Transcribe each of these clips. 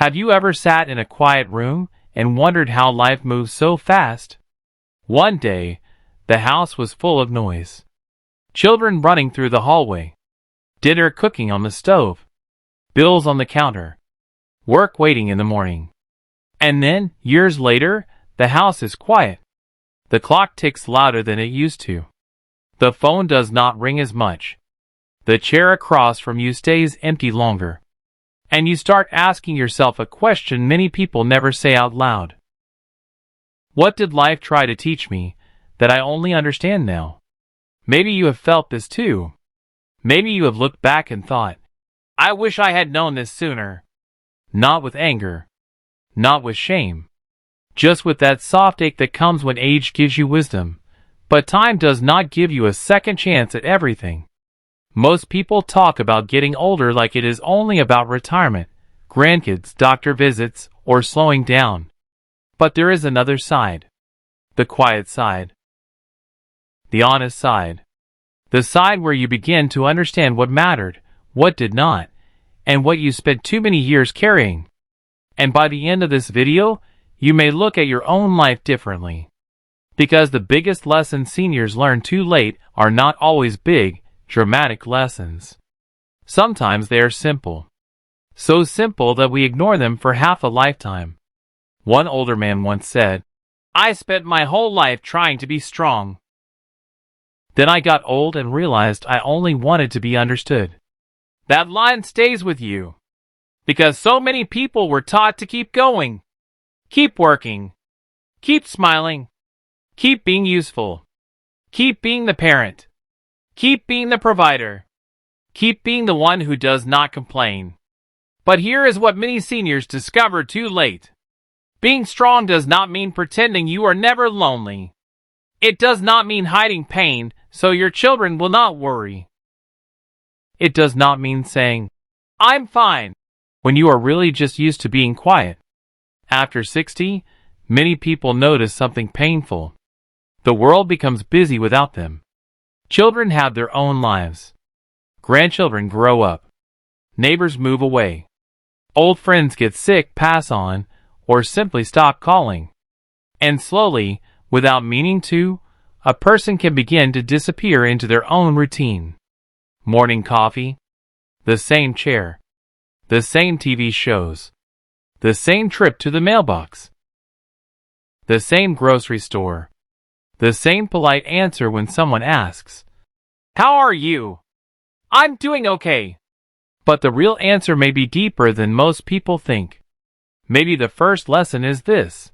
Have you ever sat in a quiet room and wondered how life moves so fast? One day, the house was full of noise. Children running through the hallway. Dinner cooking on the stove. Bills on the counter. Work waiting in the morning. And then, years later, the house is quiet. The clock ticks louder than it used to. The phone does not ring as much. The chair across from you stays empty longer. And you start asking yourself a question many people never say out loud. What did life try to teach me that I only understand now? Maybe you have felt this too. Maybe you have looked back and thought, I wish I had known this sooner. Not with anger. Not with shame. Just with that soft ache that comes when age gives you wisdom. But time does not give you a second chance at everything. Most people talk about getting older like it is only about retirement, grandkids, doctor visits, or slowing down. But there is another side. The quiet side. The honest side. The side where you begin to understand what mattered, what did not, and what you spent too many years carrying. And by the end of this video, you may look at your own life differently. Because the biggest lessons seniors learn too late are not always big, dramatic lessons. Sometimes they are simple. So simple that we ignore them for half a lifetime. One older man once said, I spent my whole life trying to be strong. Then I got old and realized I only wanted to be understood. That line stays with you. Because so many people were taught to keep going. Keep working. Keep smiling. Keep being useful. Keep being the parent. Keep being the provider. Keep being the one who does not complain. But here is what many seniors discovered too late. Being strong does not mean pretending you are never lonely. It does not mean hiding pain so your children will not worry. It does not mean saying, I'm fine, when you are really just used to being quiet. After 60, many people notice something painful. The world becomes busy without them. Children have their own lives. Grandchildren grow up. Neighbors move away. Old friends get sick, pass on, or simply stop calling. And slowly, without meaning to, a person can begin to disappear into their own routine. Morning coffee. The same chair. The same TV shows. The same trip to the mailbox. The same grocery store. The same polite answer when someone asks, How are you? I'm doing okay. But the real answer may be deeper than most people think. Maybe the first lesson is this.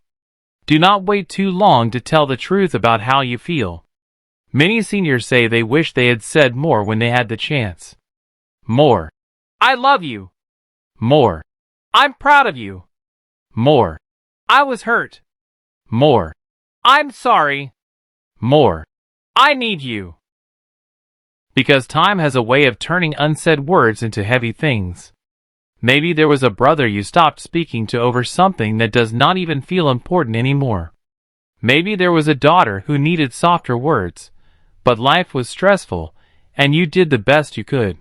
Do not wait too long to tell the truth about how you feel. Many seniors say they wish they had said more when they had the chance. More. I love you. More. I'm proud of you. More. I was hurt. More. I'm sorry. More. I need you. Because time has a way of turning unsaid words into heavy things. Maybe there was a brother you stopped speaking to over something that does not even feel important anymore. Maybe there was a daughter who needed softer words, but life was stressful, and you did the best you could.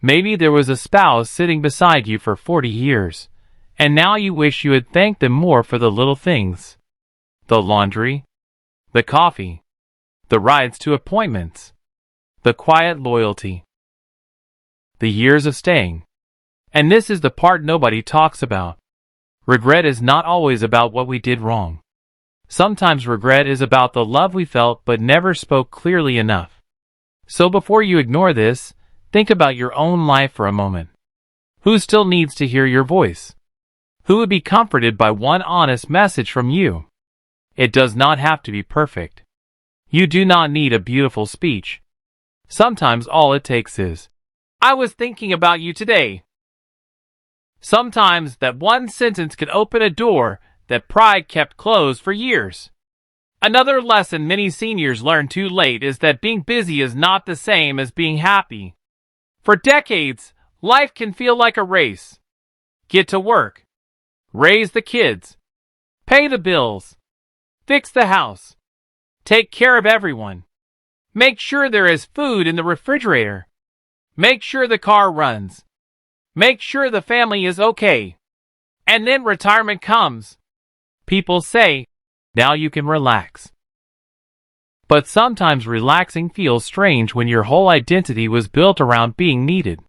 Maybe there was a spouse sitting beside you for 40 years, and now you wish you had thanked them more for the little things. The laundry, the coffee, the rides to appointments, the quiet loyalty, the years of staying. And this is the part nobody talks about. Regret is not always about what we did wrong. Sometimes regret is about the love we felt but never spoke clearly enough. So before you ignore this, think about your own life for a moment. Who still needs to hear your voice? Who would be comforted by one honest message from you? It does not have to be perfect. You do not need a beautiful speech. Sometimes all it takes is, I was thinking about you today. Sometimes that one sentence can open a door that pride kept closed for years. Another lesson many seniors learn too late is that being busy is not the same as being happy. For decades, life can feel like a race. Get to work. Raise the kids. Pay the bills. Fix the house. Take care of everyone. Make sure there is food in the refrigerator. Make sure the car runs. Make sure the family is okay. And then retirement comes. People say, now you can relax. But sometimes relaxing feels strange when your whole identity was built around being needed.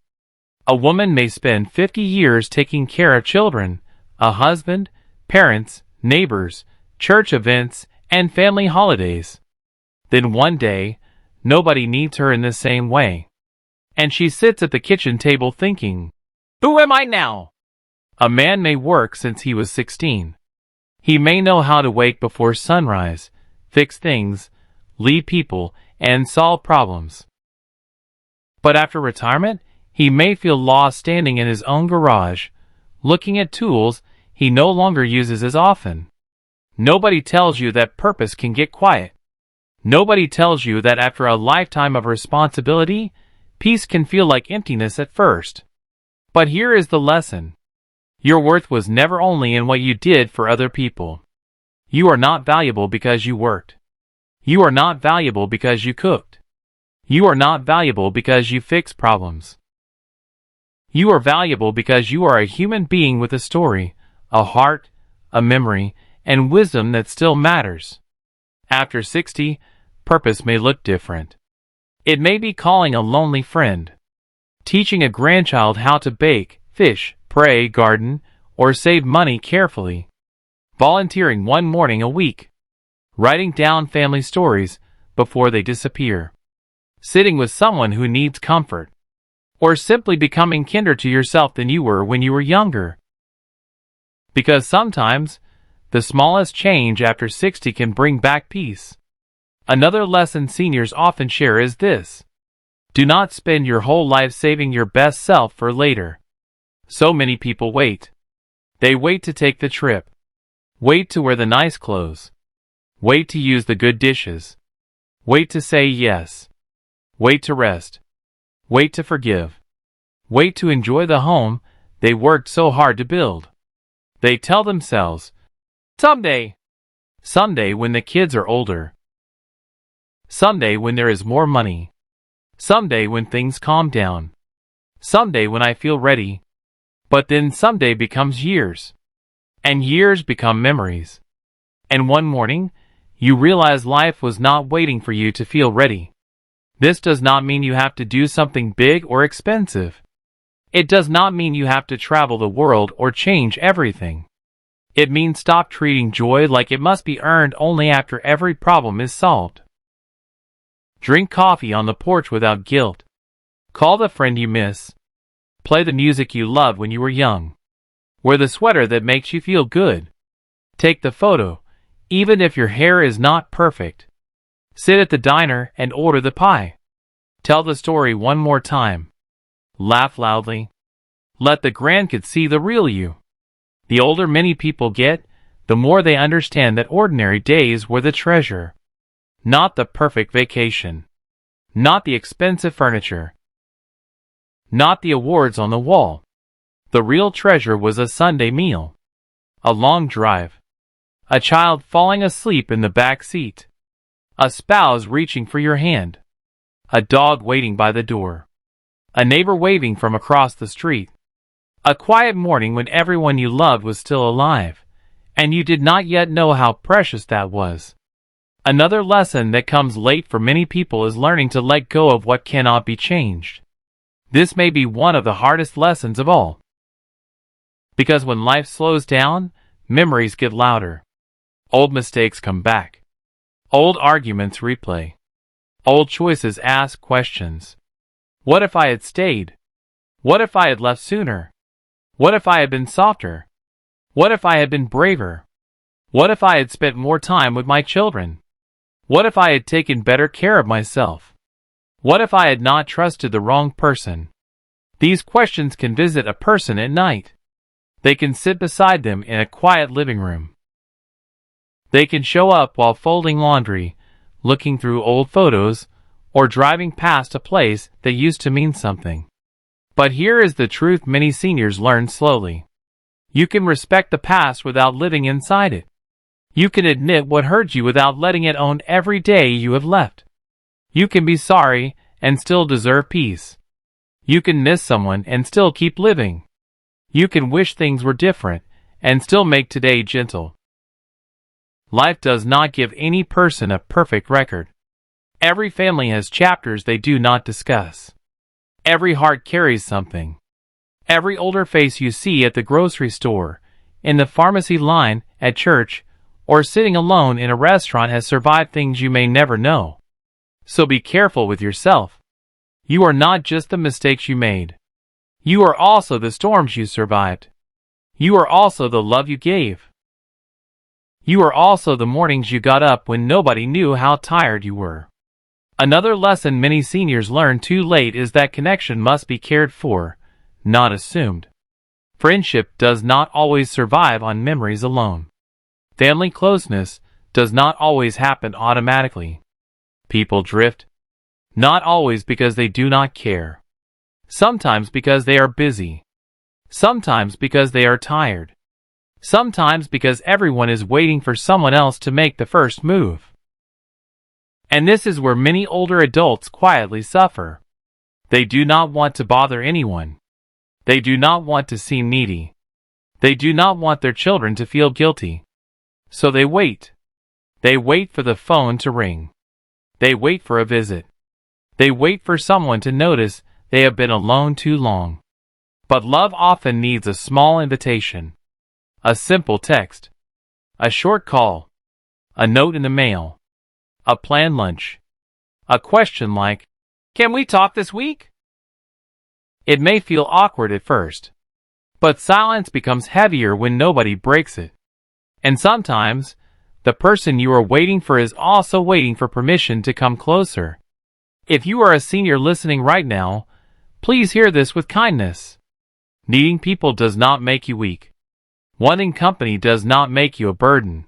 A woman may spend 50 years taking care of children, a husband, parents, neighbors, church events, and family holidays. Then one day, nobody needs her in the same way. And she sits at the kitchen table thinking, who am I now? A man may work since he was 16. He may know how to wake before sunrise, fix things, lead people, and solve problems. But after retirement, he may feel lost standing in his own garage, looking at tools he no longer uses as often. Nobody tells you that purpose can get quiet. Nobody tells you that after a lifetime of responsibility, peace can feel like emptiness at first. But here is the lesson. Your worth was never only in what you did for other people. You are not valuable because you worked. You are not valuable because you cooked. You are not valuable because you fixed problems. You are valuable because you are a human being with a story, a heart, a memory, and wisdom that still matters. After 60, purpose may look different. It may be calling a lonely friend, teaching a grandchild how to bake, fish, pray, garden, or save money carefully, volunteering one morning a week, writing down family stories before they disappear, sitting with someone who needs comfort, or simply becoming kinder to yourself than you were when you were younger. Because sometimes, the smallest change after 60 can bring back peace. Another lesson seniors often share is this. Do not spend your whole life saving your best self for later. So many people wait. They wait to take the trip. Wait to wear the nice clothes. Wait to use the good dishes. Wait to say yes. Wait to rest. Wait to forgive. Wait to enjoy the home they worked so hard to build. They tell themselves, someday. Someday when the kids are older. Someday when there is more money. Someday when things calm down. Someday when I feel ready. But then someday becomes years. And years become memories. And one morning, you realize life was not waiting for you to feel ready. This does not mean you have to do something big or expensive. It does not mean you have to travel the world or change everything. It means stop treating joy like it must be earned only after every problem is solved. Drink coffee on the porch without guilt. Call the friend you miss. Play the music you loved when you were young. Wear the sweater that makes you feel good. Take the photo, even if your hair is not perfect. Sit at the diner and order the pie. Tell the story one more time. Laugh loudly. Let the grandkids see the real you. The older many people get, the more they understand that ordinary days were the treasure. Not the perfect vacation. Not the expensive furniture. Not the awards on the wall. The real treasure was a Sunday meal. A long drive. A child falling asleep in the back seat. A spouse reaching for your hand. A dog waiting by the door. A neighbor waving from across the street. A quiet morning when everyone you loved was still alive, and you did not yet know how precious that was. Another lesson that comes late for many people is learning to let go of what cannot be changed. This may be one of the hardest lessons of all. Because when life slows down, memories get louder. Old mistakes come back. Old arguments replay. Old choices ask questions. What if I had stayed? What if I had left sooner? What if I had been softer? What if I had been braver? What if I had spent more time with my children? What if I had taken better care of myself? What if I had not trusted the wrong person? These questions can visit a person at night. They can sit beside them in a quiet living room. They can show up while folding laundry, looking through old photos, or driving past a place that used to mean something. But here is the truth many seniors learn slowly. You can respect the past without living inside it. You can admit what hurt you without letting it own every day you have left. You can be sorry and still deserve peace. You can miss someone and still keep living. You can wish things were different and still make today gentle. Life does not give any person a perfect record. Every family has chapters they do not discuss. Every heart carries something. Every older face you see at the grocery store, in the pharmacy line, at church, or sitting alone in a restaurant has survived things you may never know. So be careful with yourself. You are not just the mistakes you made. You are also the storms you survived. You are also the love you gave. You are also the mornings you got up when nobody knew how tired you were. Another lesson many seniors learn too late is that connection must be cared for, not assumed. Friendship does not always survive on memories alone. Family closeness does not always happen automatically. People drift. Not always because they do not care. Sometimes because they are busy. Sometimes because they are tired. Sometimes because everyone is waiting for someone else to make the first move. And this is where many older adults quietly suffer. They do not want to bother anyone. They do not want to seem needy. They do not want their children to feel guilty. So they wait. They wait for the phone to ring. They wait for a visit. They wait for someone to notice they have been alone too long. But love often needs a small invitation. A simple text. A short call. A note in the mail. A planned lunch. A question like, "Can we talk this week?" It may feel awkward at first, but silence becomes heavier when nobody breaks it. And sometimes, the person you are waiting for is also waiting for permission to come closer. If you are a senior listening right now, please hear this with kindness. Needing people does not make you weak. Wanting company does not make you a burden.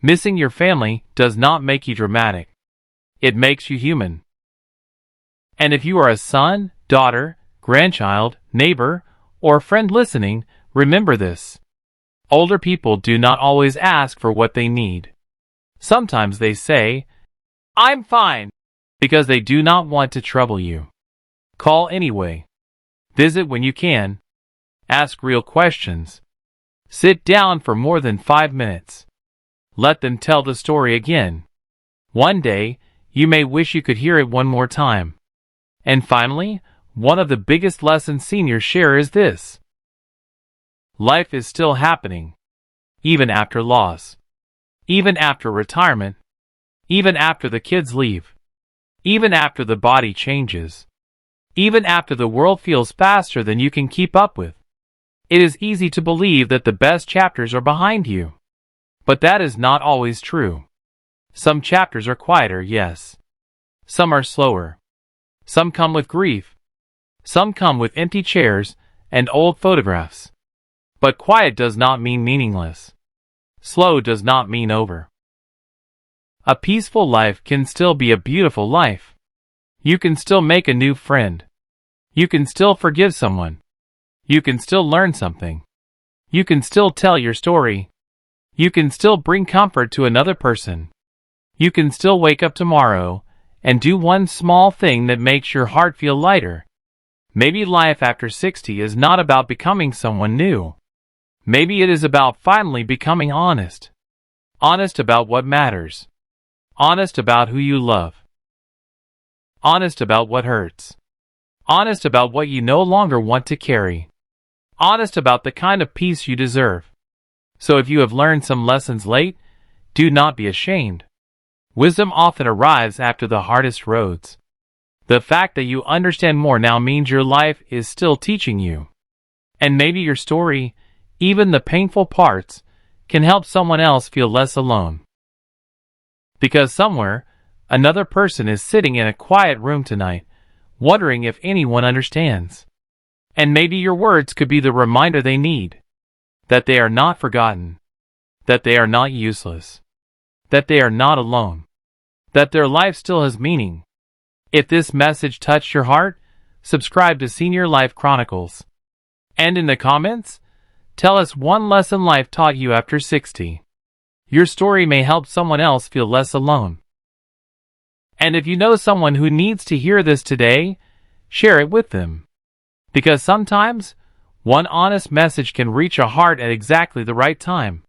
Missing your family does not make you dramatic. It makes you human. And if you are a son, daughter, grandchild, neighbor, or friend listening, remember this. Older people do not always ask for what they need. Sometimes they say, "I'm fine," because they do not want to trouble you. Call anyway. Visit when you can. Ask real questions. Sit down for more than 5 minutes. Let them tell the story again. One day, you may wish you could hear it one more time. And finally, one of the biggest lessons seniors share is this. Life is still happening. Even after loss. Even after retirement. Even after the kids leave. Even after the body changes. Even after the world feels faster than you can keep up with. It is easy to believe that the best chapters are behind you. But that is not always true. Some chapters are quieter, yes. Some are slower. Some come with grief. Some come with empty chairs and old photographs. But quiet does not mean meaningless. Slow does not mean over. A peaceful life can still be a beautiful life. You can still make a new friend. You can still forgive someone. You can still learn something. You can still tell your story. You can still bring comfort to another person. You can still wake up tomorrow and do one small thing that makes your heart feel lighter. Maybe life after 60 is not about becoming someone new. Maybe it is about finally becoming honest. Honest about what matters. Honest about who you love. Honest about what hurts. Honest about what you no longer want to carry. Honest about the kind of peace you deserve. So if you have learned some lessons late, do not be ashamed. Wisdom often arrives after the hardest roads. The fact that you understand more now means your life is still teaching you. And maybe your story, even the painful parts, can help someone else feel less alone. Because somewhere, another person is sitting in a quiet room tonight, wondering if anyone understands. And maybe your words could be the reminder they need. That they are not forgotten. That they are not useless. That they are not alone. That their life still has meaning. If this message touched your heart, subscribe to Senior Life Chronicles. And in the comments, tell us one lesson life taught you after 60. Your story may help someone else feel less alone. And if you know someone who needs to hear this today, share it with them. Because sometimes, One honest message can reach a heart at exactly the right time.